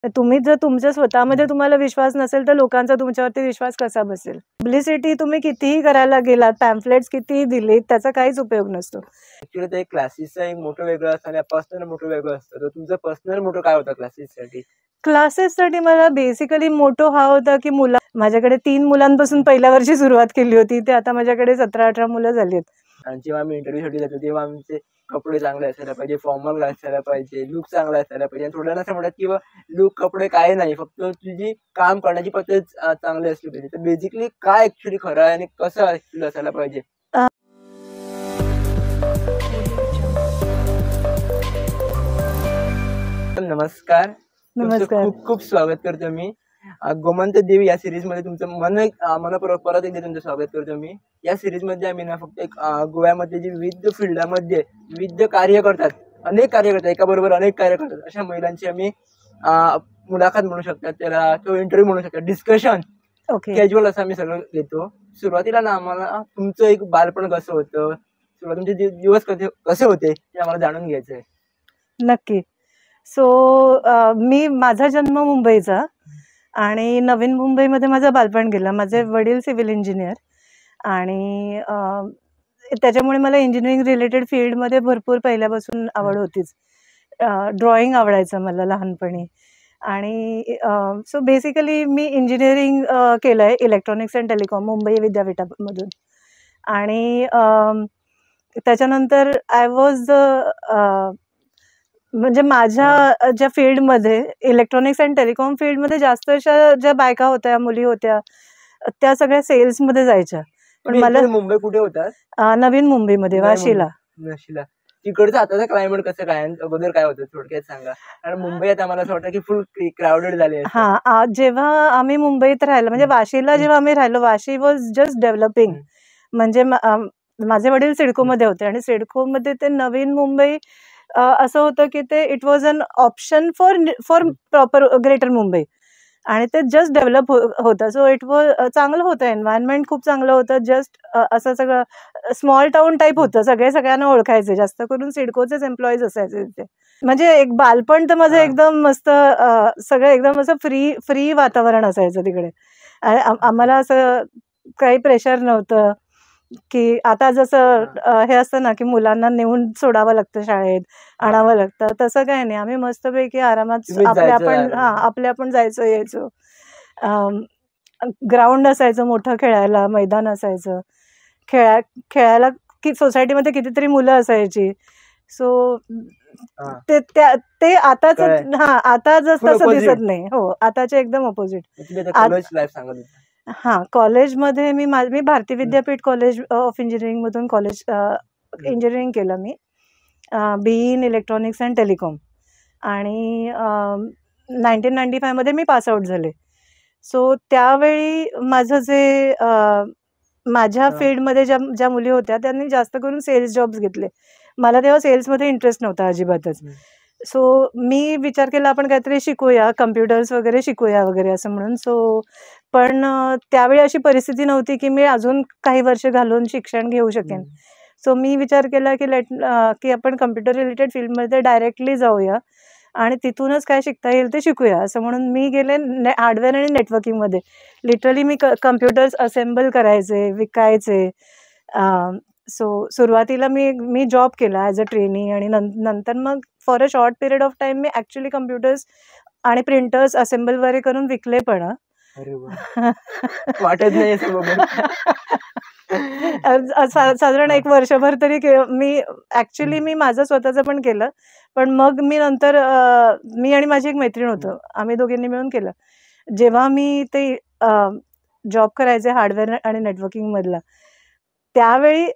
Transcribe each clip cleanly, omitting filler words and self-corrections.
तुम्ही जर तुमच्या स्वतःमध्ये तुम्हाला विश्वास नसेल तर लोकांचा तुमच्यावरती विश्वास कसा बसेल? पब्लिसिटी तुम्ही कितीही करायला गेलात, पॅम्फलेट्स कितीही दिलेत, त्याचा काहीच उपयोग नसतो. ऍक्च्युली ते क्लासेसचं एक मोठं वेगळं असतं आणि पर्सनल मोठं वेगळं असतं. तर तुमचं पर्सनल मोठं काय होतं क्लासेससाठी? क्लासेससाठी मला बेसिकली मोटो हा होता की माझ्याकडे 3 मुलांपासून पहिल्या वर्षी सुरुवात केली होती, ते आता माझ्याकडे 17-18 मुलं झाली आहेत. आणि जेव्हा आम्ही इंटरव्ह्यूसाठी जातो तेव्हा आमचे कपडे चांगले असायला पाहिजे, फॉर्मल असायला पाहिजे, लुक चांगला असायला पाहिजे. आणि थोड्यांना असं म्हणतात की लुक कपडे काय नाही, फक्त तुझी काम करण्याची पद्धत चांगली असली पाहिजे. तर बेसिकली काय ऍक्च्युली खरं आहे आणि कसं ऍक्च्युली असायला पाहिजे? नमस्कार. नमस्कार. खूप खूप स्वागत करतो मी गोमंत देवी या सिरीज मध्ये तुमचं मनपूर्वक परत एकदा तुमचं स्वागत करतो मी. या सिरीज मध्ये आम्ही ना फक्त एक गोव्यामध्ये जे विविध फिल्डामध्ये विविध कार्य करतात, अनेक कार्य करतात, एका बरोबर अनेक कार्य करतात, अशा महिलांची आम्ही मुलाखत म्हणू शकतात, त्याला तो इंटरव्ह्यू म्हणू शकतात, डिस्कशन कॅज्युअल असं आम्ही सगळं घेतो. सुरुवातीला ना आम्हाला तुमचं एक बालपण कसं होतं, तुमचे दिवस कसे होते ते आम्हाला जाणून घ्यायचंय. नक्की. सो मी माझा जन्म मुंबईचा आणि नवीन मुंबईमध्ये माझं बालपण गेलं. माझे वडील सिव्हिल इंजिनियर आणि त्याच्यामुळे मला इंजिनिअरिंग रिलेटेड फील्डमध्ये भरपूर पहिल्यापासून आवड होतीच. ड्रॉइंग आवडायचं मला लहानपणी आणि सो बेसिकली मी इंजिनिअरिंग केलं आहे इलेक्ट्रॉनिक्स अँड टेलिकॉम मुंबई विद्यापीठामधून. आणि त्याच्यानंतर आय वॉज म्हणजे माझ्या ज्या फील्डमध्ये इलेक्ट्रॉनिक्स अँड टेलिकॉम फील्डमध्ये जास्त अशा ज्या बायका होत्या, मुली होत्या, त्या सगळ्या सेल्समध्ये जायच्या. पण मला मुंबई कुठे होतात? नवीन मुंबईमध्ये, वाशीला. तिकडचं आताचं क्लायमेट कसं काय, अगोदर काय होतं थोडक्यात सांगा. कारण मुंबईत आम्हाला असं वाटतं की फुल क्राऊडेड झाले. हा, जेव्हा आम्ही मुंबईत राहिलो म्हणजे वाशीला जेव्हा आम्ही राहिलो, वाशी वॉज जस्ट डेव्हलपिंग. म्हणजे माझे वडील सिडकोमध्ये होते आणि सिडकोमध्ये ते नवीन मुंबई असं होतं की ते it was an option for proper greater Mumbai आणि ते जस्ट डेव्हलप होतं. सो इट वॉज चांगलं होतं, एन्व्हायरमेंट खूप चांगलं होतं. जस्ट असं सगळं स्मॉल टाउन टाईप होतं, सगळ्यांना ओळखायचे, जास्त करून सिडकोचेच एम्प्लॉईज असायचे तिथे. म्हणजे एक बालपण तर माझं एकदम मस्त, सगळं एकदम असं फ्री वातावरण असायचं तिकडे. आम्हाला असं काही प्रेशर नव्हतं की आता जसं हे असतं ना की मुलांना नेऊन सोडावं लागतं शाळेत, आणावं लागतं, तसं काही नाही. आम्ही मस्तपैकी आरामात आपल्या आपण जायचो यायचो. ग्राउंड असायचं मोठं, खेळायला मैदान असायचं, खेळायला की सोसायटीमध्ये कितीतरी मुलं असायची. सो ते आताच आता तसं दिसत नाही. हो, आताचे एकदम ऑपोजिट. कॉलेजमध्ये मी Bharati Vidyapeeth college of engineering मधून इंजिनिअरिंग केलं मी, BE in electronics and telecom. आणि 1995 मध्ये मी पासआउट झाले. सो त्यावेळी माझं जे माझ्या फील्डमध्ये ज्या मुली होत्या त्यांनी जास्त करून सेल्स जॉब्स घेतले. मला तेव्हा सेल्समध्ये इंटरेस्ट नव्हता अजिबातच. सो मी विचार केला आपण काहीतरी शिकूया, कम्प्युटर्स वगैरे शिकूया वगैरे असं म्हणून. सो पण त्यावेळी अशी परिस्थिती नव्हती की मी अजून काही वर्ष घालून शिक्षण घेऊ शकेन. सो मी विचार केला की आपण कम्प्युटर रिलेटेड फील्डमध्ये डायरेक्टली जाऊया आणि तिथूनच काय शिकता येईल ते शिकूया असं म्हणून मी गेले हार्डवेअर आणि नेटवर्किंगमध्ये. लिटरली मी कम्प्युटर्स असेंबल करायचे, विकायचे. सो सुरुवातीला मी जॉब केला ॲज अ ट्रेनी आणि नंतर मग for a short period of time me actually computers आणि प्रिंटर्स असेंबल वगैरे करून विकले पण. वाटत नाही साधारण 1 वर्षभर तरी मी माझं स्वतःचं पण केलं. पण मग मी नंतर मी आणि माझी एक मैत्रीण होतो, आम्ही दोघींनी मिळून केलं. जेव्हा मी ते जॉब करायचे हार्डवेअर आणि नेटवर्किंग मधला, त्यावेळी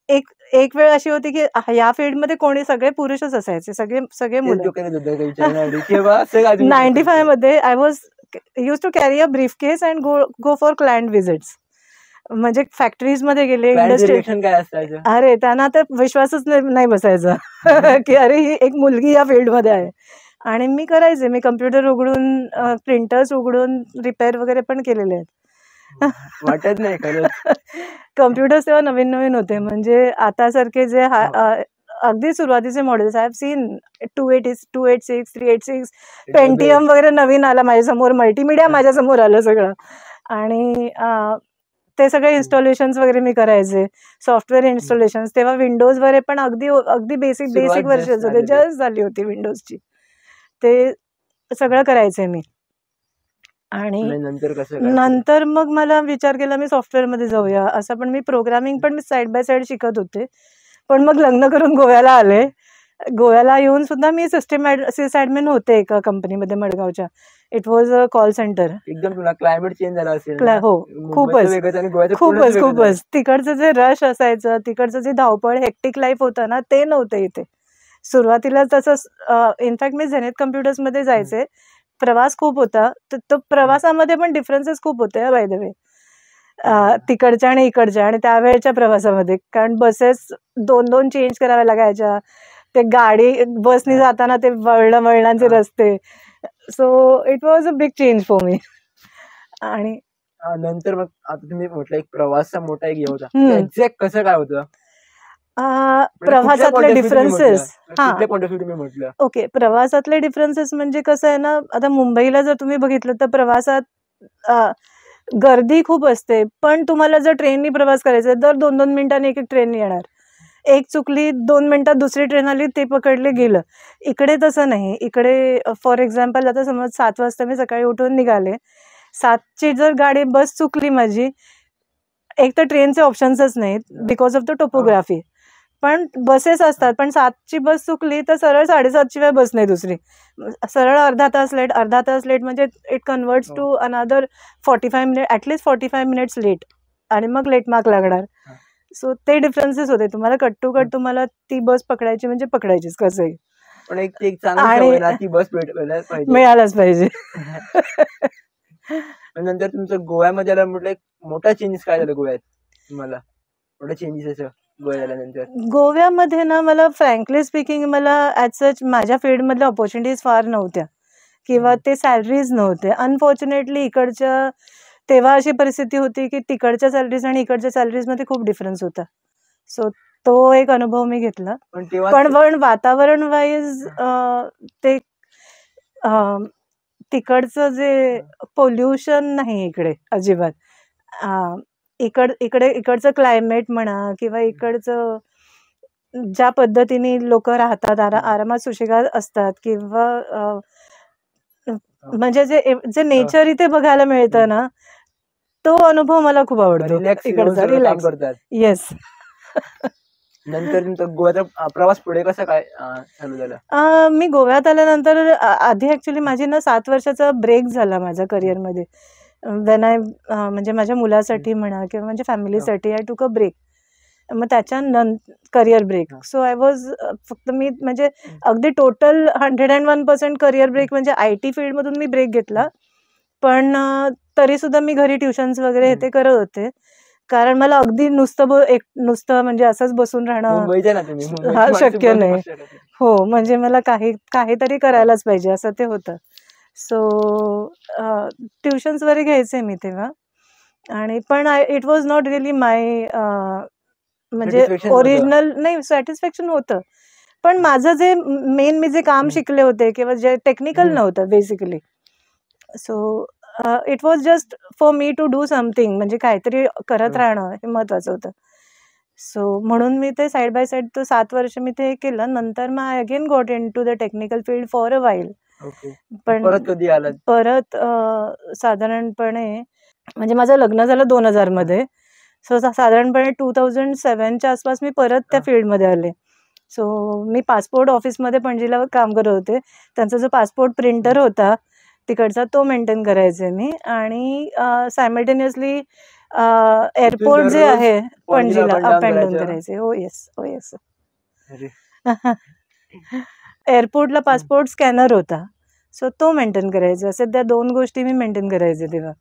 एक वेळ अशी होती की या फील्डमध्ये सगळे पुरुषच असायचे, सगळे मुलं. 95 मध्ये I was use to carry a brief case and go for client visits. म्हणजे फॅक्टरीज मध्ये गेले, इंडस्ट्री. अरे त्यांना तर विश्वासच नाही बसायचा की अरे ही एक मुलगी या फील्डमध्ये आहे. आणि मी करायचे, मी कम्प्युटर उघडून प्रिंटर्स उघडून रिपेअर वगैरे पण केलेले आहेत. वाटत नाही खरंच. कम्प्युटर्स तेव्हा नवीन होते, म्हणजे आता सारखे जे अगदी सुरुवातीचे models I have seen 286, 386, Pentium वगैरे नवीन आला माझ्यासमोर, मल्टीमीडिया माझ्यासमोर आलं सगळं. आणि ते सगळे इन्स्टॉलेशन्स वगैरे मी करायचे, सॉफ्टवेअर इन्स्टॉलेशन्स. तेव्हा विंडोज वगैरे पण अगदी बेसिक वर्जन्स होते, जस्ट झाली होती विंडोजची. ते सगळं करायचे मी. आणि नंतर मग मला विचार केला मी सॉफ्टवेअरमध्ये जाऊया असं. पण मी प्रोग्रामिंग पण मी साईड बाय साईड शिकत होते. पण मग लग्न करून गोव्याला आले. गोव्याला येऊन सुद्धा मी सिस ॲडमिन होते एका कंपनीमध्ये मडगावच्या. It was a call centre. एकदम क्लायमेट चेंज झाला असेल. हो, खूपच. तिकडचं जे रश असायचं, तिकडचं जे धावपळ हेक्टिक लाईफ होतं ना, ते नव्हतं इथे सुरुवातीला. तसंच इनफॅक्ट मी झेनिथ कम्प्युटर्समध्ये जायचे. प्रवास खूप होता, तर तो प्रवासामध्ये पण डिफरन्सेस खूप होते बाय द वे, तिकडच्या आणि इकडच्या आणि त्यावेळेच्या प्रवासामध्ये. कारण बसेस 2 चेंज कराव्या लागायच्या. ते बसनी जाताना ते वळणांचे रस्ते. So it was a big change for me. आणि नंतर मग आता तुम्ही म्हटलं एक प्रवासचा मोठा एक हे होता, एक्झॅक्ट कसं काय होतं प्रवासातले डिफरन्सेस? म्हटलं ओके, प्रवासातले डिफरन्सेस म्हणजे कसं आहे ना, आता मुंबईला जर तुम्ही बघितलं तर प्रवासात गर्दी खूप असते. पण तुम्हाला जर ट्रेननी प्रवास करायचा दर 2-2 मिनिटांनी एक ट्रेन येणार. एक चुकली 2 मिनिटात दुसरी ट्रेन आली, ते पकडले गेलं. इकडे तसं नाही. इकडे फॉर एक्झाम्पल आता समज 7 वाजता मी सकाळी उठून निघाले, 7ची जर बस चुकली माझी, एक तर ट्रेनचे ऑप्शन्सच नाहीत बिकॉज ऑफ द टोपोग्राफी. पण बसेस असतात, पण 7ची बस चुकली तर सरळ 7:30 शिवाय बस नाही दुसरी. सरळ अर्धा तास लेट म्हणजे it converts to another 45 minute, at least 45 minutes late. आणि मग लेट मार्क लागणार. सो ते डिफरन्सेस होते. तुम्हाला कट टू कट तुम्हाला ती बस पकडायची म्हणजे पकडायचीच कसंही. पण एक चांगली ती बस मिळायलाच पाहिजे. नंतर तुमचं गोव्यामध्ये आला म्हटलं एक मोठा चेंजेस काय झालं गोव्यात तुम्हाला? मोठा चेंजेस गोव्यामध्ये ना, मला फ्रँकली स्पीकिंग मला ॲज सच माझ्या फील्डमधल्या ऑपॉर्च्युनिटीज फार नव्हत्या किंवा ते सॅलरीज नव्हते. अनफॉर्च्युनेटली इकडच्या तेव्हा अशी परिस्थिती होती की तिकडच्या सॅलरीज आणि इकडच्या सॅलरीजमध्ये खूप डिफरन्स होता. सो तो एक अनुभव मी घेतला. पण वातावरण वाईज ते तिकडचं जे पोल्युशन नाही इकडे अजिबात. इकडचं क्लायमेट म्हणा किंवा इकडचं ज्या पद्धतीने लोक राहतात, आरामात सुशेगात असतात, किंवा म्हणजे जे नेचर इथे बघायला मिळतं ना, तो अनुभव मला खूप आवडतो इकडचा. रिलॅक्स. येस. नंतर गोव्याचा प्रवास पुढे कसा काय चालू झाला? मी गोव्यात आल्यानंतर आधी ऍक्च्युली माझी ना 7 वर्षाचा ब्रेक झाला माझ्या करिअरमध्ये. वेन आय म्हणजे माझ्या मुलासाठी म्हणा किंवा माझ्या फॅमिलीसाठी आय टूक अ ब्रेक. मग त्याच्या career break. So I was फक्त मी म्हणजे अगदी टोटल 101% करिअर ब्रेक म्हणजे IT फील्डमधून मी ब्रेक घेतला. पण तरी सुद्धा मी घरी ट्युशन्स वगैरे ते करत होते. कारण मला अगदी नुसतं म्हणजे असंच बसून राहणं शक्य नाही. हो, म्हणजे मला काहीतरी करायलाच पाहिजे असं ते होतं. सो ट्युशन्स वगैरे घ्यायचे मी तेव्हा. आणि पण इट वॉज नॉट रिअली माय म्हणजे ओरिजिनल नाही, सॅटिस्फॅक्शन होतं. पण माझं जे मी जे काम शिकले होते किंवा जे टेक्निकल नव्हतं basically. So it was just for me to do something, म्हणजे काहीतरी करत राहणं हे महत्वाचं होतं. सो म्हणून मी ते साईड बाय साईड तो 7 वर्ष मी ते केलं. नंतर मग I again got into the technical field for a while. पण परत साधारणपणे म्हणजे माझं लग्न झालं 2000 मध्ये. सो साधारणपणे 2007च्या आसपास मी परत त्या फील्डमध्ये आले. सो मी पासपोर्ट ऑफिसमध्ये पणजीला काम करत होते. त्यांचा जो पासपोर्ट प्रिंटर होता तिकडचा तो मेंटेन करायचे मी. आणि सायमल्टेनियसली एअरपोर्ट जे आहे पणजीला अप अँड डाऊन करायचे. हो येस. एअरपोर्टला पासपोर्ट स्कॅनर होता, सो तो मेंटेन करायचा. असे त्या 2 गोष्टी मी मेंटेन करायचे तेव्हा.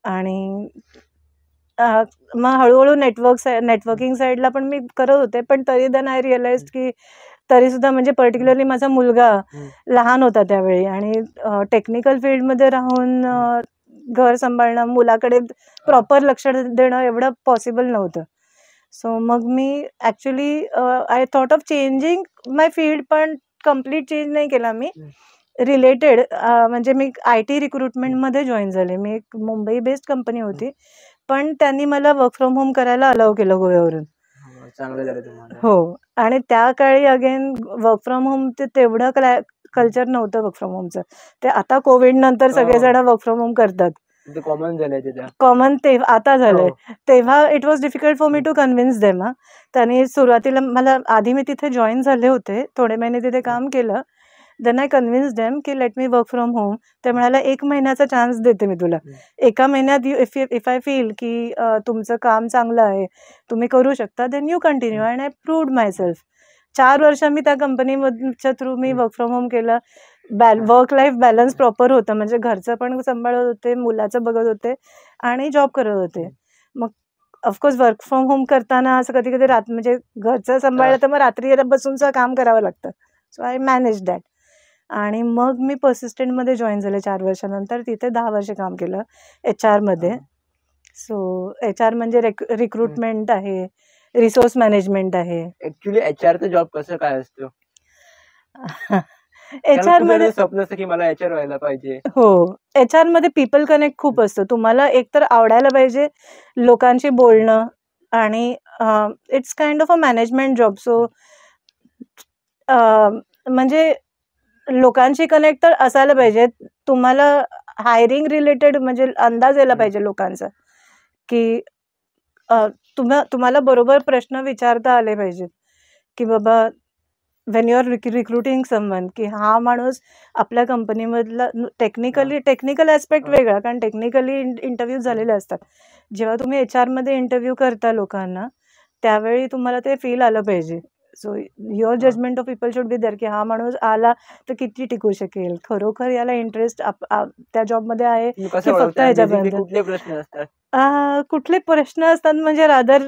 आणि मग हळूहळू नेटवर्किंग साईडला पण मी करत होते. पण तरी देन आय रिअलाइज की तरी सुद्धा म्हणजे पर्टिक्युलरली माझा मुलगा लहान होता त्यावेळी आणि टेक्निकल फील्डमध्ये राहून घर सांभाळणं, मुलाकडे प्रॉपर लक्ष देणं एवढं पॉसिबल नव्हतं. सो मग मी actually I thought of changing my field, पण कम्प्लीट चेंज नाही केला मी. रिलेटेड म्हणजे मी IT रिक्रुटमेंटमध्ये जॉईन झाले. मी एक मुंबई बेस्ड कंपनी होती, पण त्यांनी मला वर्क फ्रॉम होम करायला अलाउ केलं गोव्यावरून. चांगलं झालं तुम्हाला. हो, आणि त्या काळी अगेन वर्क फ्रॉम होम ते तेवढं कल्चर नव्हतं वर्क फ्रॉम होमचं. ते आता कोविड नंतर सगळेजण वर्क फ्रॉम होम करतात. कॉमन झालंय तिथे. कॉमन ते आता झालंय. तेव्हा it was difficult for me to convince them. त्यांनी सुरुवातीला मला, आधी मी तिथे जॉईन झाले होते, थोडे महिने तिथे काम केलं. देन आय कन्व्हिन्स देम की let me work from home. ते म्हणाला 1 महिन्याचा चान्स देते मी तुला. 1 महिन्यात इफ आय फील की तुमचं काम चांगलं आहे, तुम्ही करू शकता, then you continue. And I proved my 4 वर्ष मी त्या कंपनीच्या थ्रू मी वर्क फ्रॉम होम केलं. वर्क लाईफ बॅलन्स प्रॉपर होतं, म्हणजे घरचं पण सांभाळत होते, मुलाचं बघत होते आणि जॉब करत होते. मग ऑफकोर्स वर्क फ्रॉम होम करताना असं कधी कधी म्हणजे घरचं सांभाळलं तर मग रात्री बसूनचं काम करावं लागतं. So I manage that. आणि मग मी पर्सिस्टंटमध्ये जॉईन झाले 4 वर्षानंतर. तिथे 10 वर्ष काम केलं HR मध्ये. सो HR म्हणजे रिक्रुटमेंट आहे, रिसोर्स मॅनेजमेंट आहे. ऍक्च्युली HRचं जॉब कसं काय असतं? HR मध्ये स्वप्न असतं की मला HR व्हायला पाहिजे. हो, HR मध्ये पीपल कनेक्ट खूप असतं. तुम्हाला एकतर आवडायला पाहिजे लोकांशी बोलणं, आणि it's kind of a management job. So म्हणजे लोकांशी कनेक्ट तर असायला पाहिजे. तुम्हाला हायरिंग रिलेटेड म्हणजे अंदाज यायला पाहिजे लोकांचा, की तुम्हाला बरोबर प्रश्न विचारता आले पाहिजेत, की बाबा when you are recruiting someone, की हा माणूस आपल्या कंपनीमधला टेक्निकल ॲस्पेक्ट वेगळा, कारण टेक्निकली इंटरव्ह्यू झालेले असतात. जेव्हा तुम्ही HR मध्ये इंटरव्ह्यू करता लोकांना, त्यावेळी तुम्हाला ते फील आलं पाहिजे. So your judgement of people should be there, की हा माणूस आला तर किती टिकू शकेल, खरोखर याला इंटरेस्ट त्या जॉबमध्ये आहे की फक्त ह्याच्याबद्दल. कुठले प्रश्न असतात? कुठले प्रश्न असतात म्हणजे रादर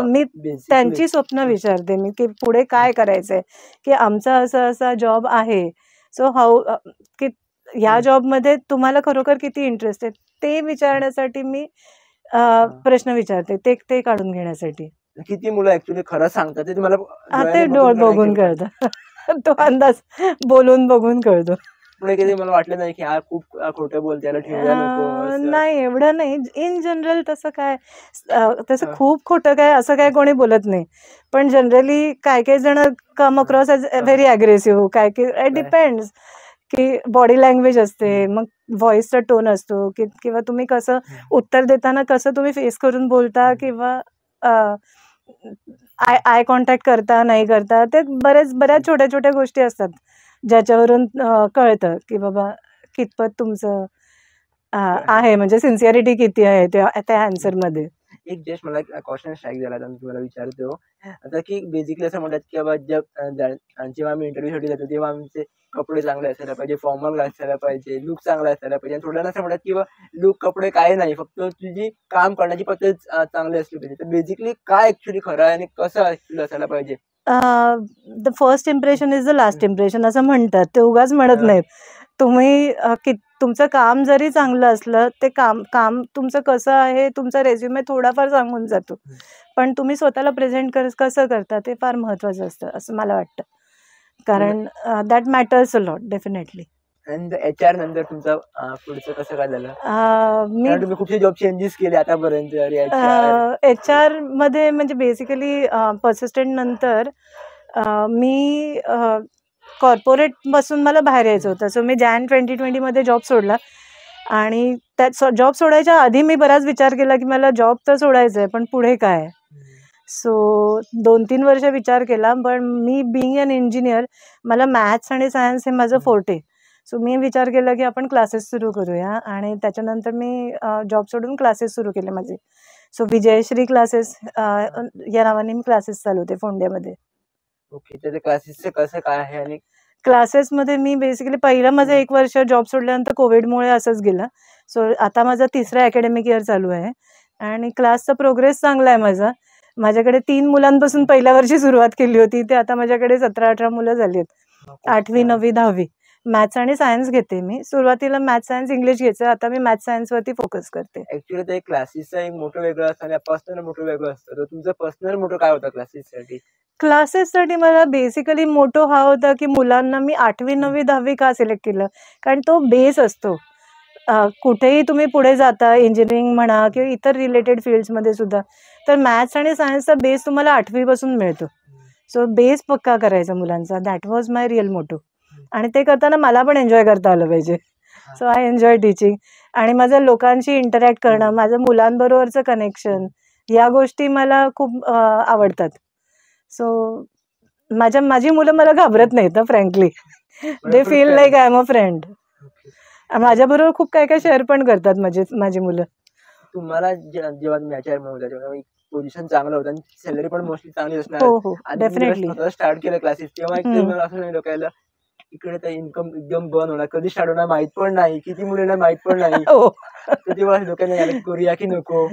मी त्यांची स्वप्न विचारते मी, की पुढे काय करायचंय, की आमचा असा असा जॉब आहे. सो की ह्या जॉबमध्ये तुम्हाला खरोखर किती इंटरेस्ट आहे ते विचारण्यासाठी मी प्रश्न विचारते, ते काढून घेण्यासाठी. किती मुलं ऍक्च्युली खरं सांगतात ते तुम्हाला ते डोळ बघून कळतं. तो अंदाज बोलून बघून कळतो. पुढे कधी मला वाटलं नाही की हा खूप खोटं बोलते, याला ठेवूया नको? नाही, एवढं नाही. इन जनरल तसं काय तसं खूप खोटं काय असं काय कोणी बोलत नाही. पण जनरली काही जण come across as very aggressive. काय डिपेंड्स, की बॉडी लँग्वेज असते, मग व्हॉइसचा टोन असतो, किंवा तुम्ही कसं उत्तर देताना कसं तुम्ही फेस करून बोलता, किंवा आय कॉन्टॅक्ट करता नाही करता, ते बऱ्याच छोट्या छोट्या गोष्टी असतात ज्याच्यावरून कळतं की बाबा कितपत तुमचं आहे, म्हणजे सिन्सिअरिटी किती आहे त्या आन्सरमध्ये. एक जस्ट मला क्वेश्चन स्ट्राईक झाला, मी तुम्हाला विचारतो आता, की बेसिकली असं म्हणतात की बाबा जेव्हा आम्ही इंटरव्ह्यूसाठी जातो तेव्हा आमचे कपडे चांगले असायला पाहिजे, फॉर्मल असायला पाहिजे, लुक चांगला असायला पाहिजे. आणि थोड्यांना असं म्हणतात की लुक कपडे काय नाही, फक्त तुझी काम करण्याची पद्धत चांगली असली पाहिजे. तर बेसिकली काय ऍक्च्युली खरं आहे आणि कसं ऍक्च्युली असायला पाहिजे? The first impression is the last impression असं म्हणतात. ते उगाच म्हणत नाहीत. तुम्ही तुमचं काम जरी चांगलं असलं, ते काम तुमचं कसं आहे, तुमचा रेझ्युमे थोडाफार सांगून जातो, पण तुम्ही स्वतःला प्रेझेंट कसं करता ते फार महत्वाचं असतं असं मला वाटतं. कारण that matters a lot definitely. आणि HR नंतर तुमचं पुढचं कसं काय झालं? तुम्ही खूपशे जॉब चेंजेस केले आतापर्यंत. HR मध्ये म्हणजे बेसिकली पर्सिस्टंट नंतर मी कॉर्पोरेट पासून मला बाहेर यायचं होतं. सो मी जान 2020 मध्ये जॉब सोडला. आणि त्यात जॉब सोडायच्या आधी मी बराच विचार केला की मला जॉब तर सोडायचा आहे, पण पुढे काय. सो 2-3 वर्ष विचार केला, पण मी बिईंग अन इंजिनियर, मला मॅथ्स आणि सायन्स हे माझं फोर्टे. सो मी विचार केला की आपण क्लासेस सुरू करूया, आणि त्याच्यानंतर मी जॉब सोडून क्लासेस सुरू केले माझे. सो विजयश्री क्लासेस या नावाने मी क्लासेस चालवते फोंड्यामध्ये. ओके, तर क्लासेसचं कसं काय आहे? आणि क्लासेसमध्ये मी बेसिकली पहिलं माझं 1 वर्ष जॉब सोडल्यानंतर कोविडमुळे असंच गेलं. सो आता माझा 3रा अकॅडमिक इयर चालू आहे, आणि क्लासचा प्रोग्रेस चांगला आहे माझा. माझ्याकडे 3 मुलांपासून पहिल्या वर्षी सुरुवात केली होती, ते आता माझ्याकडे 17-18 मुलं झाली आहेत. 8वी, 9वी, 10वी. मॅथ्स आणि सायन्स घेते मी. सुरुवातीला मॅथ्स सायन्स इंग्लिश घ्यायचं, आता मी मॅथ्स सायन्स वरती फोकस करते. ऍक्च्युली ते क्लासेसचं एक मोठं वेगळं असतं आणि पर्सनल मोठं वेगळं असतं. तर तुमचं पर्सनल मोठं काय होतं क्लासेससाठी? क्लासेससाठी मला बेसिकली मोटो हा होता की मुलांना मी 8वी 9वी 10वी का सिलेक्ट केलं, कारण तो बेस असतो. कुठेही तुम्ही पुढे जाता, इंजिनिअरिंग म्हणा किंवा इतर रिलेटेड फील्ड्समध्ये सुद्धा, तर मॅथ्स आणि सायन्सचा बेस तुम्हाला 8वी पासून मिळतो. सो बेस पक्का करायचा मुलांचा, that was my real motto. आणि ते करताना मला पण एन्जॉय करता आलं पाहिजे. So I enjoy teaching. आणि माझं लोकांशी इंटरॅक्ट करणं, माझं मुलांबरोबरचं कनेक्शन, या गोष्टी मला खूप आवडतात. सो माझी मुलं मला घाबरत नाहीत ना, frankly. They feel like I am a friend. माझ्याबरोबर खूप काय काय शेअर पण करतात माझी मुलं. तुम्हाला जेव्हा तुम्ही HR म्हणून तेव्हा पोझिशन चांगलं होतं आणि सॅलरी पण मोस्टली चांगली असणार. हो डेफिनेटली. स्टार्ट केलं क्लासेस तेव्हा असं नाही डोक्याला इकडे तर इन्कम एकदम बंद होणार, कधी स्टार्ट होणार माहित पण नाही, किती मुलींना माहित पण नाही. तर तेव्हा डोक्याला यायला करूया की नको.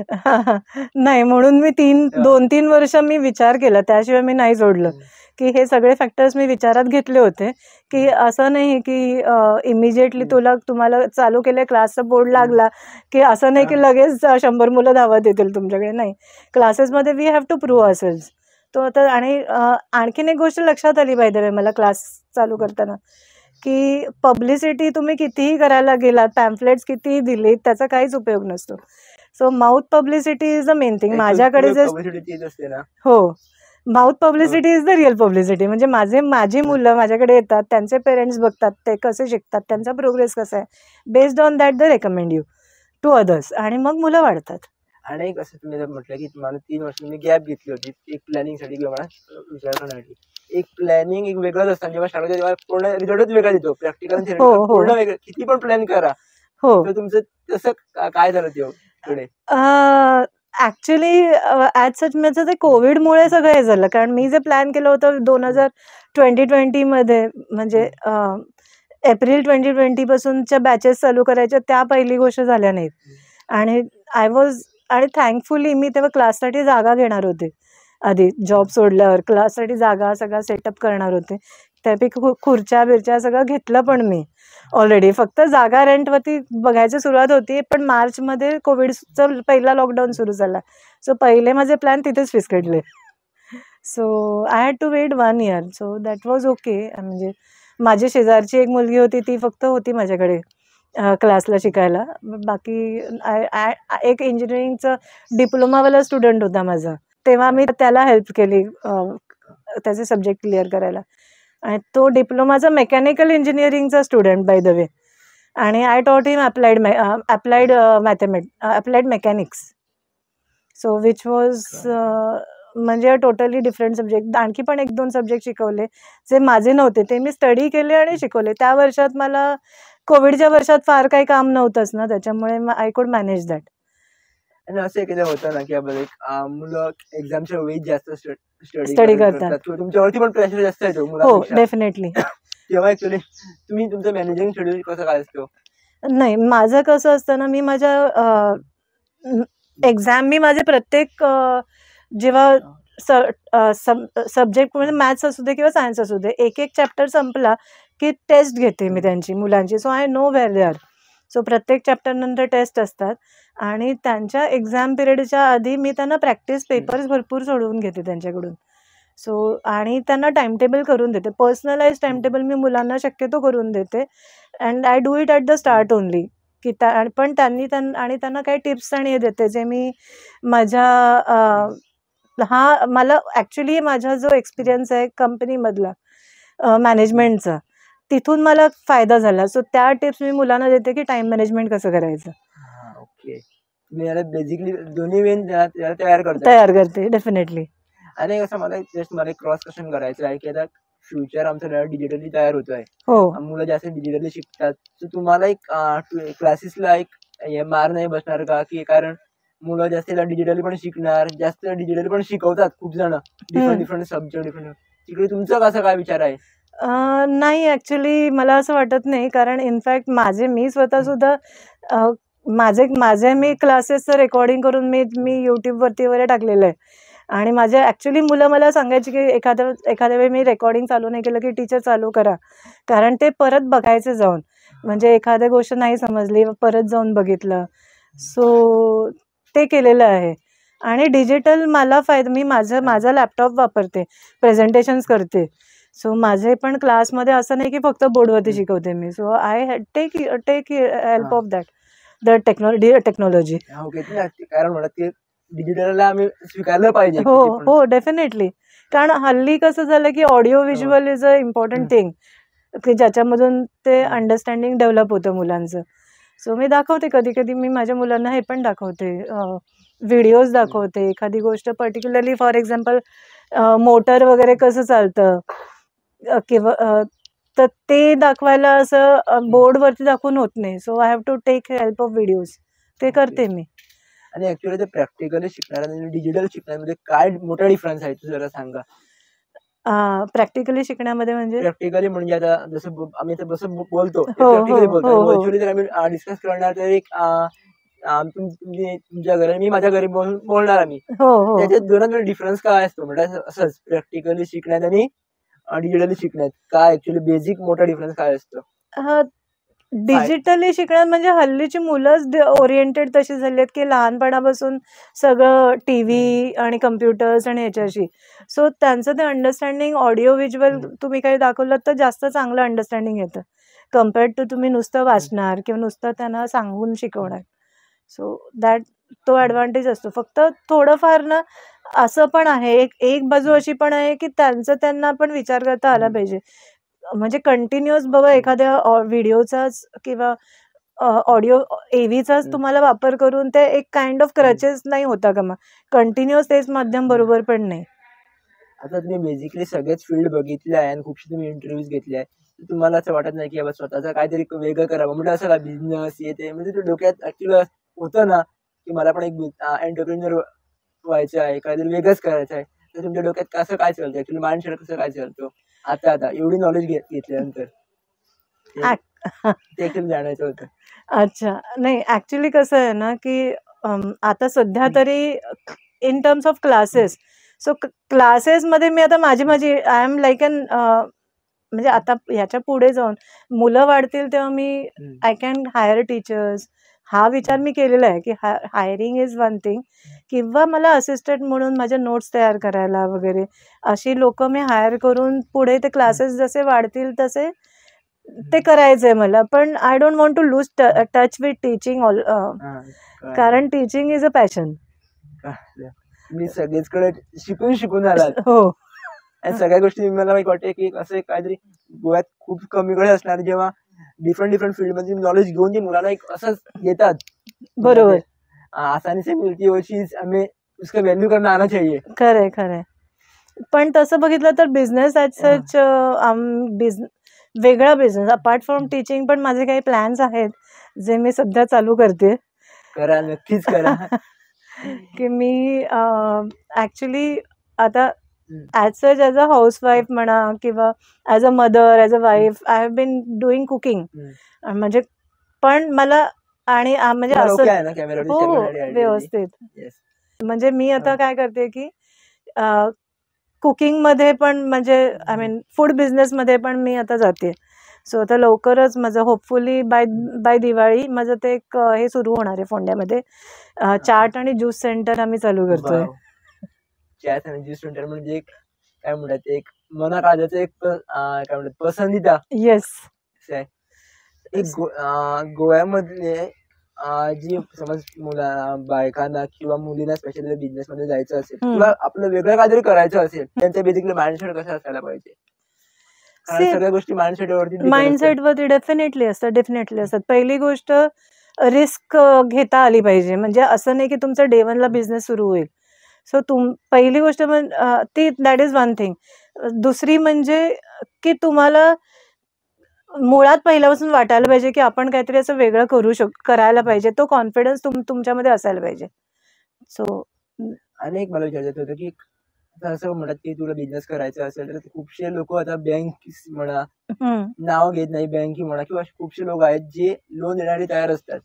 नाही, म्हणून मी 2-3 वर्ष मी विचार केला, त्याशिवाय मी नाही जोडलं. की हे सगळे फॅक्टर्स मी विचारात घेतले होते, की असं नाही की इमिजिएटली तुम्हाला चालू केले, क्लासचा बोर्ड लागला की असं नाही की लगेच 100 मुलं धावत येतील तुमच्याकडे. नाही, क्लासेसमध्ये वी हॅव टू प्रूव्ह अवरसेल्व्हज. तो आता. आणि आणखीन एक गोष्ट लक्षात आली बाय द वे मला क्लास चालू करताना, की पब्लिसिटी तुम्ही कितीही करायला गेलात, पॅम्फलेट्स कितीही दिले, त्याचा काहीच उपयोग नसतो. So mouth publicity is the main thing. माझ्याकडे जे हो, mouth publicity is the real publicity. म्हणजे माझी मुलं माझ्याकडे येतात, त्यांचे पेरेंट्स बघतात ते कसे शिकतात, त्यांचा प्रोग्रेस कसा आहे, based on that they recommend you to others, आणि मग मुलं वाढतात. आणि कसं तुम्ही म्हटलं की तुम्हाला 3 वर्ष तुम्ही गॅप घेतली होती एक प्लॅनिंगसाठी किंवा विचार करण्यासाठी. एक प्लॅनिंग एक वेगळंच असतं, जेव्हा स्टार्ट होते तेव्हा पूर्ण रिझल्टच वेगळा देतो. प्रॅक्टिकल पूर्ण वेगळं, किती पण प्लॅन करा. तर तुमचं तसं काय झालं ते पुढे? ऍक्च्युली ॲज सच माझं ते कोविडमुळे सगळं हे झालं, कारण मी जे प्लॅन केलं होतं 2020 मध्ये, म्हणजे एप्रिल 2020 पासूनच्या बॅचेस चालू करायच्या, त्या पहिली गोष्ट झाल्या नाहीत. आणि आणि थँकफुली मी तेव्हा क्लाससाठी जागा घेणार होते. आधी जॉब सोडल्यावर क्लाससाठी जागा सगळा सेटअप करणार होते. त्यापैकी खुर्च्या बिरच्या सगळं घेतलं पण मी ऑलरेडी. फक्त जागा रेंटवरती बघायची सुरुवात होती, पण मार्चमध्ये कोविडचा पहिला लॉकडाऊन सुरू झाला. सो पहिले माझे प्लॅन तिथेच फिसकटले. So I had to wait 1 year. So that was okay. म्हणजे माझी शेजारची एक मुलगी होती, ती फक्त होती माझ्याकडे क्लासला शिकायला. बाकी एक इंजिनिअरिंगचा डिप्लोमावाला स्टुडंट होता माझा, तेव्हा मी त्याला हेल्प केली त्याचे सब्जेक्ट क्लिअर करायला. आणि तो डिप्लोमाचा मेकॅनिकल इंजिनिअरिंगचा स्टुडंट बाय द वे. आणि I taught him applied mechanics. So which was म्हणजे टोटली डिफरंट सब्जेक्ट. आणखी पण 1-2 सब्जेक्ट शिकवले जे माझे नव्हते, ते मी स्टडी केले आणि शिकवले. त्या वर्षात मला कोविडच्या वर्षात फार काही काम नव्हतंच ना, त्याच्यामुळे आय कुड मॅनेज दॅट. आणि असं एखादं होतं ना की आपल्याला मुलं एक्झामच्या वेळी जास्त स्टडी करतात, तुमच्यावरती पण प्रेशर जास्त येतो. हो डेफिनेटली. तेव्हा ऍक्च्युली तुम्ही तुमचं मॅनेजिंग शेड्यूल कसं काय असतो? नाही, माझं कसं असतं ना, मी माझ्या मी माझे प्रत्येक जेव्हा सब्जेक्ट म्हणजे मॅथ्स असू दे किंवा सायन्स असू दे, एक चॅप्टर संपला की टेस्ट घेते मी त्यांची मुलांची. So I know where they are. So प्रत्येक चॅप्टर नंतर टेस्ट असतात, आणि त्यांच्या एक्झाम पिरियडच्या आधी मी त्यांना प्रॅक्टिस पेपर्स भरपूर सोडवून घेते त्यांच्याकडून. सो आणि त्यांना टाइमटेबल करून देते, पर्सनलाइज टाइमटेबल मी मुलांना शक्यतो करून देते. And I do it at the start only. की पण त्यांना काही टिप्स आणि हे देते जे मी माझ्या मला ॲक्च्युली माझा जो एक्सपिरियन्स आहे कंपनीमधला मॅनेजमेंटचा, तिथून मला फायदा झाला. सो त्या टिप्स मी मुलांना देते की टाइम मॅनेजमेंट कसं करायचं. ओके, बेसिकली दोन्ही वेन तयार करते डेफिनेटली. आणि कसं मला क्रॉस क्वेश्चन करायचं आहे की आता फ्युचर आमचं डिजिटली तयार होत आहे. हो, मुलं जास्त डिजिटली शिकतात. तर तुम्हाला एक क्लासेसला एक मार नाही बसणार का? की कारण मुलं जास्त डिजिटली पण शिकणार, जास्त डिजिटली पण शिकवतात खूप जण, डिफरंट सब्जेक्ट डिफरंट. तिकडे तुमचा कसा काय विचार आहे? नाही, ॲक्च्युली मला असं वाटत नाही, कारण इनफॅक्ट मी स्वतः सुद्धा माझे मी क्लासेसचं रेकॉर्डिंग करून मी यूट्यूबवरती वगैरे टाकलेलं आहे. आणि माझे ऍक्च्युली मुलं मला सांगायची की एखाद्या वेळी मी रेकॉर्डिंग चालू नाही केलं की टीचर चालू करा, कारण ते परत बघायचे जाऊन, म्हणजे एखादी गोष्ट नाही समजली परत जाऊन बघितलं. सो ते केलेलं आहे. आणि डिजिटल मला फायदा, मी माझा लॅपटॉप वापरते, प्रेझेंटेशन्स करते. सो माझे पण क्लासमध्ये असं नाही की फक्त बोर्डवरती शिकवते मी. So I take help of the technology. कारण म्हणत की डिजिटलला आम्ही स्वीकारलं पाहिजे. हो डेफिनेटली. कारण हल्ली कसं झालं की audio visual is a important thing, की ज्याच्यामधून ते अंडरस्टँडिंग डेव्हलप होतं मुलांचं. सो मी दाखवते, कधी कधी मी माझ्या मुलांना हे पण दाखवते, व्हिडिओज दाखवते. एखादी गोष्ट पर्टिक्युलरली फॉर एक्झाम्पल मोटर वगैरे कसं चालतं किंवा तर ते दाखवायला असं बोर्डवरती दाखवून होत नाही. So I have to take help of videos. ते करते मी. आणि ऍक्च्युअली ते प्रॅक्टिकली शिकणार आणि डिजिटल शिकण्यामध्ये काय मोठा डिफरन्स आहे तू जरा सांगा. प्रॅक्टिकली शिकण्यामध्ये म्हणजे प्रॅक्टिकली म्हणजे आता जसं आम्ही जसं बोलतो प्रॅक्टिकली बोलतो, व्हर्च्युअली जर आम्ही डिस्कस करणार तर एक तुमच्या घरी मी माझ्या घरी बोलणार आम्ही, त्याच्यात दोन्ही डिफरन्स काय असतो म्हणजे असंच प्रॅक्टिकली शिकण्यात आणि डिजिटली शिकण्यात काय ऍक्च्युअली बेसिक मोठा डिफरन्स काय असतो? डिजिटली शिकण्यात म्हणजे हल्लीची मुलंच ओरिएंटेड तशी झाली आहेत की लहानपणापासून सगळं टीव्ही आणि कम्प्युटर्स आणि ह्याच्याशी. सो त्यांचं ते अंडरस्टँडिंग ऑडिओ व्हिज्युअल तुम्ही काही दाखवलं तर जास्त चांगलं अंडरस्टँडिंग येतं कम्पेअर्ड टू तुम्ही नुसतं वाचणार किंवा नुसतं त्यांना सांगून शिकवणार. सो तो ॲडव्हान्टेज असतो. फक्त थोडंफार ना असं पण आहे, एक बाजू अशी पण आहे की त्यांना पण विचार करता आला पाहिजे. म्हणजे कंटिन्युअस बघा एखाद्या व्हिडिओचाच किंवा ऑडिओ एव्हीचाच तुम्हाला वापर करून ते एक काइंड ऑफ क्रचेस नाही होता का? मग कंटिन्युअस तेच माध्यम बरोबर पण नाही. आता तुम्ही बेसिकली सगळेच फील्ड बघितले आहे आणि खूपशे तुम्ही इंटरव्ह्यूज घेतले आहे, तुम्हाला असं वाटत नाही की बाबा स्वतःचं काहीतरी वेगळं करावं म्हणजे असं का बिझनेस येते म्हणजे ते डोक्यात ऍक्च्युअली होतं ना की मला पण एक एंटरप्रेन्युअर व्हायचं आहे, काहीतरी वेगळंच करायचं आहे, तर तुमच्या डोक्यात कसं काय चालतं ऍक्च्युअली माइंडसेट कसं काय चालतो आता एवढी नॉलेज घेतल्यानंतर? ते जाणायचं होतं. अच्छा, नाही ऍक्च्युली कसं आहे ना की आता सध्या तरी in terms of classes, so क्लासेसमध्ये मी आता माझी आय एम लाईक अन म्हणजे आता ह्याच्या पुढे जाऊन मुलं वाढतील तेव्हा मी आय कॅन हायर टीचर्स. हा विचार मी केलेला आहे की हायरिंग इज वन थिंग, किंवा मला असिस्टंट म्हणून माझ्या नोट्स तयार करायला वगैरे अशी लोक मी हायर करून पुढे ते क्लासेस जसे वाढतील तसे ते करायचंय मला. पण I don't want to lose touch with teaching कारण टीचिंग इज अ पॅशन. मी सगळीकडे शिकून आलात. हो, सगळ्या गोष्टी मला वाटते की असं काहीतरी गोव्यात खूप कमी वेळ असणार जेव्हा डिफरंट फील्ड मध्ये नॉलेज घेऊन जे मुलांना एक असं येतात. बरोबर, आसानी से मिलती वो चीज हमें उसका व्हॅल्यू करना आना चाहिए. खरंय. पण तसं बघितलं तर बिझनेस ॲज सच वेगळा बिझनेस अपार्ट फ्रॉम टीचिंग पण माझे काही प्लॅन्स आहेत जे मी सध्या चालू करते. करा, नक्कीच करा. की मी ॲक्च्युली आता as such as a housewife म्हणा किंवा as a mother, as a wife I have been doing cooking. म्हणजे पण मला आणि म्हणजे असं हो व्यवस्थित. म्हणजे मी आता काय करते की कुकिंगमध्ये पण म्हणजे आय मीन फूड बिझनेसमध्ये पण मी आता जाते. सो आता लवकरच माझं होपफुली बाय दिवाळी माझं ते एक हे सुरू होणार आहे फोंड्यामध्ये, चाट आणि ज्यूस सेंटर आम्ही चालू करतोय. चाट आणि ज्यूस सेंटर म्हणजे काय म्हणतात एक मनात एक काय म्हणतात पसंदीदा. येस. गोव्यामधले जी समज बायकांना किंवा मुलींना स्पेशली बिझनेस मध्ये जायचं असेल किंवा आपलं वेगळं काहीतरी करायचं असेल त्यांचं बेसिकली माइंडसेट कसं असायला पाहिजे? सगळ्या गोष्टी माइंडसेटवरती डेफिनेटली असतात. पहिली गोष्ट रिस्क घेता आली पाहिजे. म्हणजे असं नाही की तुमचा डे 1 ला बिझनेस सुरू होईल. सो पहिली गोष्ट ती दॅट इज वन थिंग. दुसरी म्हणजे की तुम्हाला मुळात पहिल्यापासून वाटायला पाहिजे की आपण काहीतरी असं वेगळं करायला पाहिजे. तो कॉन्फिडन्स तुमच्यामध्ये असायला पाहिजे. सो अनेक मला विचारायचं होतं की असं म्हणतात की तुला बिझनेस करायचा असेल तर खूपशे लोक आता बँक म्हणा नाव घेत नाही, बँक म्हणा किंवा खूपशे लोक आहेत जे लोन देणारे तयार असतात,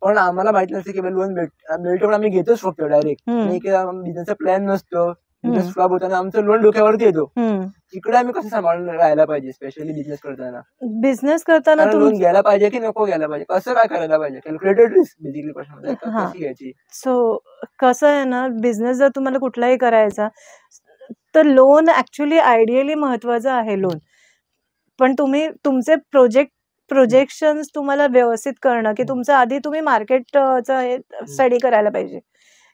पण आम्हाला माहित नसते की लोन मिळतो, पण आम्ही घेतोच फक्त डायरेक्ट. आणि बिझनेसचा प्लॅन नसतो, बिझनेस फ्लॉप होताना आमचं लोन डोक्यावरती येतो. इकडे आम्ही कसं सांभाळून राहायला पाहिजे, स्पेशली बिझनेस करताना लोन घ्यायला पाहिजे की नको घ्यायला पाहिजे, कसं काय करायला पाहिजे, कॅल्क्युलेटेड रिस्क बेसिकली प्रश्न कशी घ्यायची. सो कसं आहे ना, बिझनेस जर तुम्हाला कुठलाही करायचा तर लोन ऍक्च्युली आयडियली महत्वाचं आहे लोन, पण तुम्ही तुमचे प्रोजेक्शन्स तुम्हाला व्यवस्थित करणं, की तुमचं आधी तुम्ही मार्केटचा स्टडी करायला पाहिजे,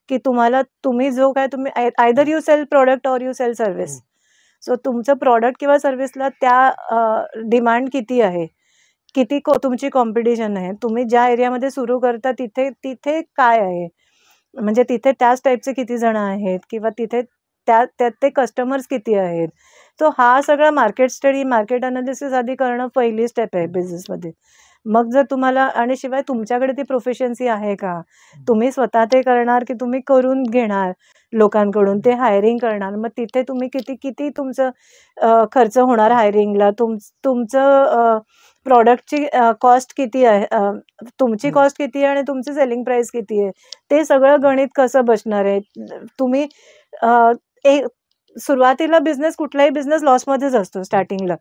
की तुम्ही जो काय तुम्ही either you sell product or you sell service. So तुमचं प्रॉडक्ट किंवा सर्व्हिसला त्या डिमांड किती आहे, किती तुमची कॉम्पिटिशन आहे, तुम्ही ज्या एरियामध्ये सुरू करता तिथे काय आहे, म्हणजे तिथे त्याच टाईपचे किती जण आहेत, किंवा तिथे त्यात ते कस्टमर्स किती आहेत. तो हा सगळा मार्केट स्टडी, मार्केट अनालिसिस आधी करणं पहिली स्टेप आहे बिझनेसमध्ये. मग जर तुम्हाला, आणि शिवाय तुमच्याकडे ती प्रोफिशियन्सी आहे का, तुम्ही स्वतः ते करणार की तुम्ही करून घेणार लोकांकडून, ते हायरिंग करणार, मग तिथे तुम्ही किती तुमचं खर्च होणार हायरिंगला, तुमचं प्रॉडक्टची कॉस्ट किती आहे, तुमची कॉस्ट किती आहे आणि तुमची सेलिंग प्राइस किती आहे, ते सगळं गणित कसं बसणार आहे. तुम्ही सुरुवातीला कुठलाही बिझनेस लॉसमध्येच असतो स्टार्टिंगला,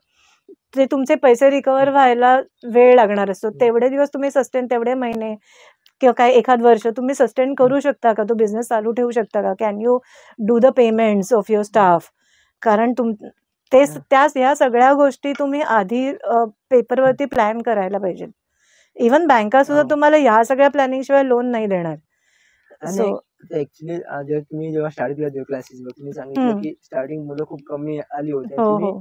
ते तुमचे पैसे रिकवर व्हायला वेळ लागणार असतो. तेवढे दिवस तुम्ही तेवढे महिने किंवा काय एखाद वर्ष तुम्ही सस्टेन करू शकता का, तो बिझनेस चालू ठेवू शकता का, can you do the payments of your staff. कारण ह्या सगळ्या गोष्टी तुम्ही आधी पेपरवरती प्लॅन करायला पाहिजे. इव्हन बँका सुद्धा तुम्हाला ह्या सगळ्या प्लॅनिंग शिवाय लोन नाही देणार. ऍक्च्युली जेव्हा स्टार्ट केलं क्लासेस, तुम्ही सांगितलं की स्टार्टिंग मुलं खूप कमी आली होती, तुम्ही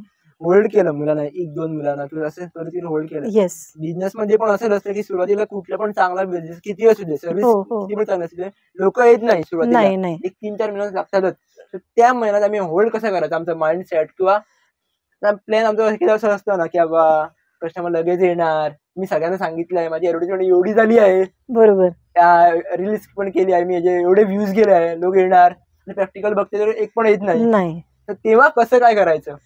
होल्ड केलं मुलांना, 1-2 मुलांना किंवा असं पद्धतीने होल्ड केलं. बिझनेस मध्ये पण असं असतं की सुरुवातीला कुठला पण चांगला बिझनेस किती असू दे, सर्व्हिस किती पण चांगली असू दे, लोक येत नाही सुरुवातीला, 1-3-4 महिन्यात लागतातच. तर त्या महिन्यात आम्ही होल्ड कसं करायचं, आमचं माइंडसेट किंवा प्लॅन आमचं असं असतं ना की बाबा कस्टमर लगेच येणार. मी सगळ्यांना सांगितलंय, माझी ऍडव्हर्टाइजमेंट एवढी झाली आहे, बरोबर, रील्स पण केली आहे मी, एवढे व्ह्यूज गेले आहे, लोक येणार, प्रॅक्टिकल बघते तर एक पण येत नाही. तर तेव्हा कसं काय करायचं.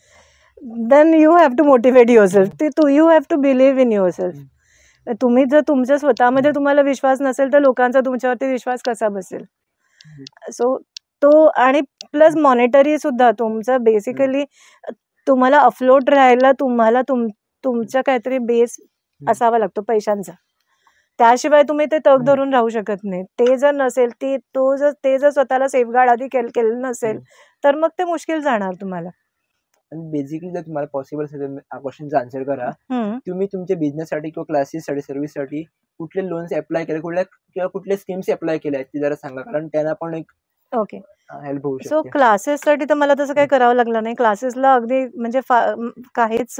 Then you have to motivate yourself, you have to believe in yourself. तुम्ही जर तुमच्या स्वतःमध्ये तुम्हाला विश्वास नसेल तर लोकांचा तुमच्यावरती विश्वास कसा बसेल. सो तो, आणि प्लस मॉनिटरी सुद्धा तुमचं, बेसिकली तुम्हाला अफ्लोट राहायला तुम्हाला तुमचा काहीतरी बेस असावा लागतो पैशांचा, त्याशिवाय तुम्ही ते तग धरून राहू शकत नाही. ते जर नसेल, ते जर स्वतःला सेफगार्ड आधी केलं नसेल तर मग ते मुश्किल जाणार तुम्हाला. बेसिकली जर तुम्हाला पॉसिबल असेल तर क्वेश्चनचा आन्सर करा. तुम्ही तुमच्या बिझनेससाठी किंवा क्लासेससाठी, सर्व्हिससाठी कुठले लोन्स अप्लाय केले, किंवा कुठले स्कीम्स अप्लाय केल्या आहेत ते जरा सांगा, कारण त्यांना पण एक ओके हेल्प होऊ शकते. सो क्लासेससाठी तर मला तसं काही करावं लागलं नाही. क्लासेसला अगदी म्हणजे काहीच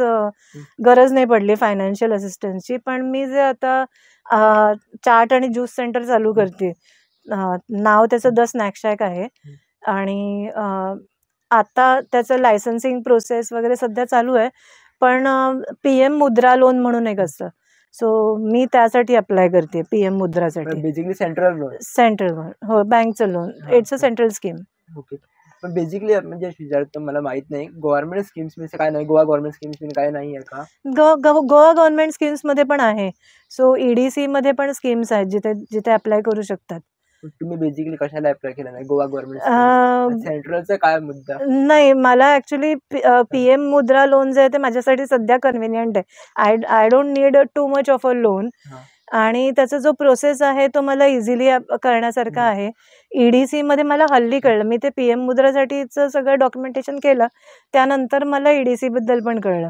गरज नाही पडली फायनान्शियल असिस्टन्सची. पण मी जे आता चाट आणि ज्यूस सेंटर चालू करते, नाव त्याचं द स्नॅक शॅक आहे, आणि आता त्याचं लायसन्सिंग प्रोसेस वगैरे सध्या चालू आहे. पण PM मुद्रा लोन म्हणून एक असतं, सो मी त्यासाठी अप्लाय करते, PM मुद्रासाठी. बेसिकली सेंट्रल लोन, हो, बँकचं loan, it's a central scheme. Okay. पण बेसिकली म्हणजे मला माहित नाही, गव्हर्नमेंट स्कीम्स मध्ये काय नाही, गोवा गव्हर्नमेंट स्कीम्स मध्ये काय नाही आहे का. गोवा गव्हर्नमेंट स्कीम्स मध्ये पण आहे. सो EDC मध्ये पण स्कीम्स आहेत जिथे अप्लाय करू शकतात. तुम्ही बेसिकली कशाला अप्लाय केला नाही, गोवा गव्हर्नमेंट सेंट्रलचा काय मुद्दा. नाही, मला ऍक्च्युली PM मुद्रा लोन जे आहे ते माझ्यासाठी सध्या कन्व्हिनियंट आहे. I don't need too much of a loan, आणि त्याचा जो प्रोसेस आहे तो मला इझिली करण्यासारखा आहे. EDC मध्ये मला हल्ली कळलं, मी ते PM मुद्रासाठीचं सगळं डॉक्युमेंटेशन केलं, त्यानंतर मला EDC बद्दल पण कळलं.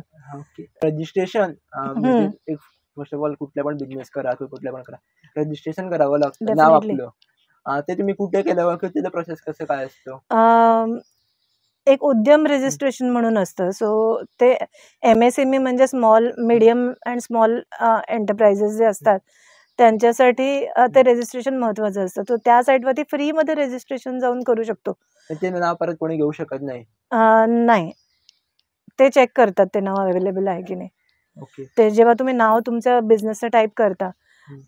रजिस्ट्रेशन फर्स्ट ऑफ ऑल कुठल्या पण बिझनेस करा किंवा कुठल्या पण करा, रजिस्ट्रेशन करावं लागतं, नाव आपलं. ते तुम्ही कुठे केलं, त्याचं प्रोसेस कसं काय असतं. एक उद्यम रजिस्ट्रेशन म्हणून असतं. सो ते MSME म्हणजे small, medium and small enterprises जे असतात त्यांच्यासाठी ते रजिस्ट्रेशन महत्वाचं असतं. तो त्या साईटवरती फ्रीमध्ये रजिस्ट्रेशन जाऊन करू शकतो. ते नाव परत कोणी घेऊ शकत नाही. नाही, ते चेक करतात ते नाव अवेलेबल आहे की नाही. ओके. ते जेव्हा तुम्ही नाव तुमच्या बिझनेसचं टाईप करता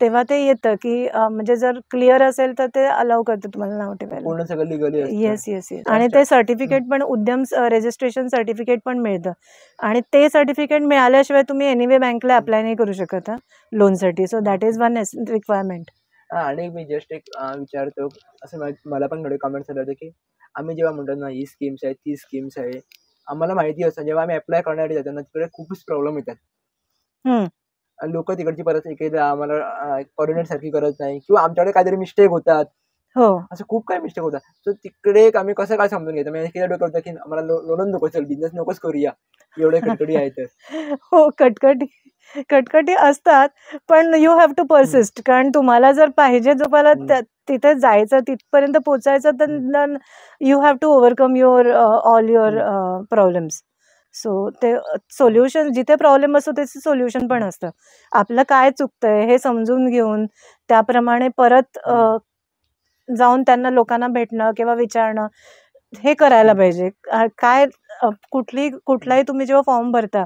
तेव्हा ते येतं की म्हणजे जर क्लिअर असेल तर ते अलाउ करतं तुम्हाला नाव ठेवायला. येस. आणि ते सर्टिफिकेट पण, उद्यम रजिस्ट्रेशन सर्टिफिकेट पण मिळतं, आणि ते सर्टिफिकेट मिळाल्याशिवाय तुम्ही एनिवे बँकला अप्लाय नाही करू शकत लोनसाठी. So that is one requirement. आणि मी जस्ट एक विचारतो, असं मला पण थोडे कमेंट्स आले होते की आम्ही जेव्हा म्हणतो ना ही स्कीम्स आहे ती स्कीम्स आहे, आम्हाला माहिती असतं जेव्हा आम्ही अप्लाय करण्यासाठी जातो ना तिकडे खूपच प्रॉब्लेम येतात. हम्म. लोक तिकडची परत एखादा आम्हाला कोऑर्डिनेट सारखी करत नाही किंवा आमच्याकडे काहीतरी मिस्टेक होतात, हो असं खूप काही मिस्टेक होतात. तर तिकडे एक आम्ही कसं काय समजून घ्यायचं, म्हणजे एखाद्या डोक्यात होतं की आम्हाला लोन नको, चल बिझनेस नकोच करूया, एवढे कटकटी आहे तर. हो, कटकटी असतात, पण यू हॅव टू परसिस्ट. कारण तुम्हाला जर पाहिजे तुम्हाला तिथे जायचं, तिथपर्यंत पोहोचायचं, तर you have to overcome your all your problems. So ते सोल्युशन, जिथे प्रॉब्लेम असतो त्याचं सोल्युशन पण असतं. आपलं काय चुकतंय हे समजून घेऊन त्याप्रमाणे परत जाऊन त्यांना लोकांना भेटणं किंवा विचारणं हे करायला पाहिजे. काय कुठलाही तुम्ही जेव्हा फॉर्म भरता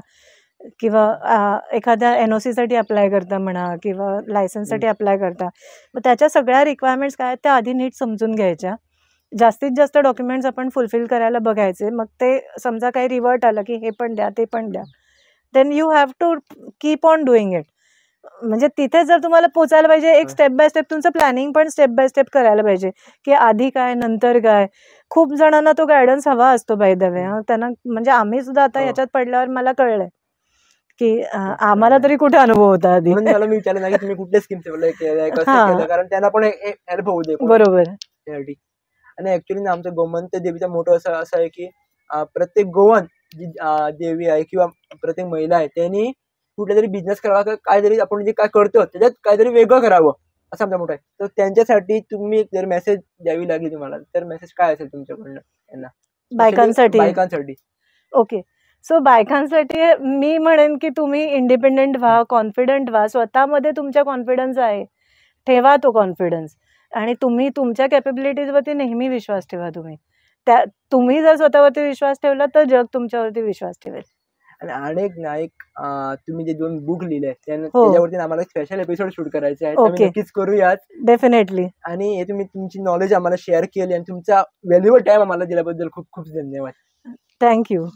किंवा एखाद्या NOC साठी अप्लाय करता म्हणा किंवा लायसन्ससाठी अप्लाय करता, मग त्याच्या सगळ्या रिक्वायरमेंट्स काय आहेत त्या आधी नीट समजून घ्यायच्या. जास्तीत जास्त डॉक्युमेंट्स आपण फुलफिल करायला बघायचे. मग ते समजा काही रिव्हर्ट आलं की हे पण द्या, ते पण द्या, then you have to keep on doing it. म्हणजे तिथे जर तुम्हाला पोचायला पाहिजे, एक स्टेप बाय स्टेप तुमचं प्लॅनिंग पण स्टेप बाय स्टेप करायला पाहिजे, की आधी काय नंतर काय. खूप जणांना तो गायडन्स हवा असतो बाय द वे. त्यांना म्हणजे आम्ही सुद्धा आता ह्याच्यात पडल्यावर मला कळलंय की आम्हाला तरी कुठे अनुभव होता आधी. म्हणून मला मी विचारलं नाही की तुम्ही कुठल्या स्कीम्स अप्लाय केलंय, कसं हा. केलं, कारण त्यांना पण हेल्प होऊ दे बरोबर. त्यासाठी. आणि ऍक्च्युली ना आमचं गोमंत देवीचा मोठं असं आहे की प्रत्येक गोवन जी देवी आहे किंवा प्रत्येक महिला आहे त्यांनी कुठला तरी बिझनेस करावा, काहीतरी आपण जे काय करतो त्याच्यात काहीतरी वेगळं करावं, असं आमचं मोठं आहे. तर त्यांच्यासाठी तुम्ही जर मेसेज द्यावी लागली तुम्हाला, तर मेसेज काय असेल तुमच्याकडनं त्यांना, बायकांसाठी? ओके, सो बायकांसाठी मी म्हणेन की तुम्ही इंडिपेंडेंट व्हा, कॉन्फिडंट व्हा. स्वतःमध्ये तुमच्या कॉन्फिडन्स आहे, ठेवा तो कॉन्फिडन्स. आणि तुम्ही तुमच्या कॅपेबिलिटीजवरती नेहमी विश्वास ठेवा. तुम्ही जर स्वतःवरती विश्वास ठेवला तर जग तुमच्यावरती विश्वास ठेवेल. आणि एक तुम्ही जे 2 बुक लिहिले त्याच्यावरती आम्हाला स्पेशल एपिसोड शूट करायचे आहे, तर नक्कीच करूयात डेफिनेटली. आणि हे तुम्ही तुमची नॉलेज आम्हाला शेअर केली आणि तुमचा व्हॅल्युएबल टाइम आम्हाला दिल्याबद्दल खूप खूप धन्यवाद. थँक्यू.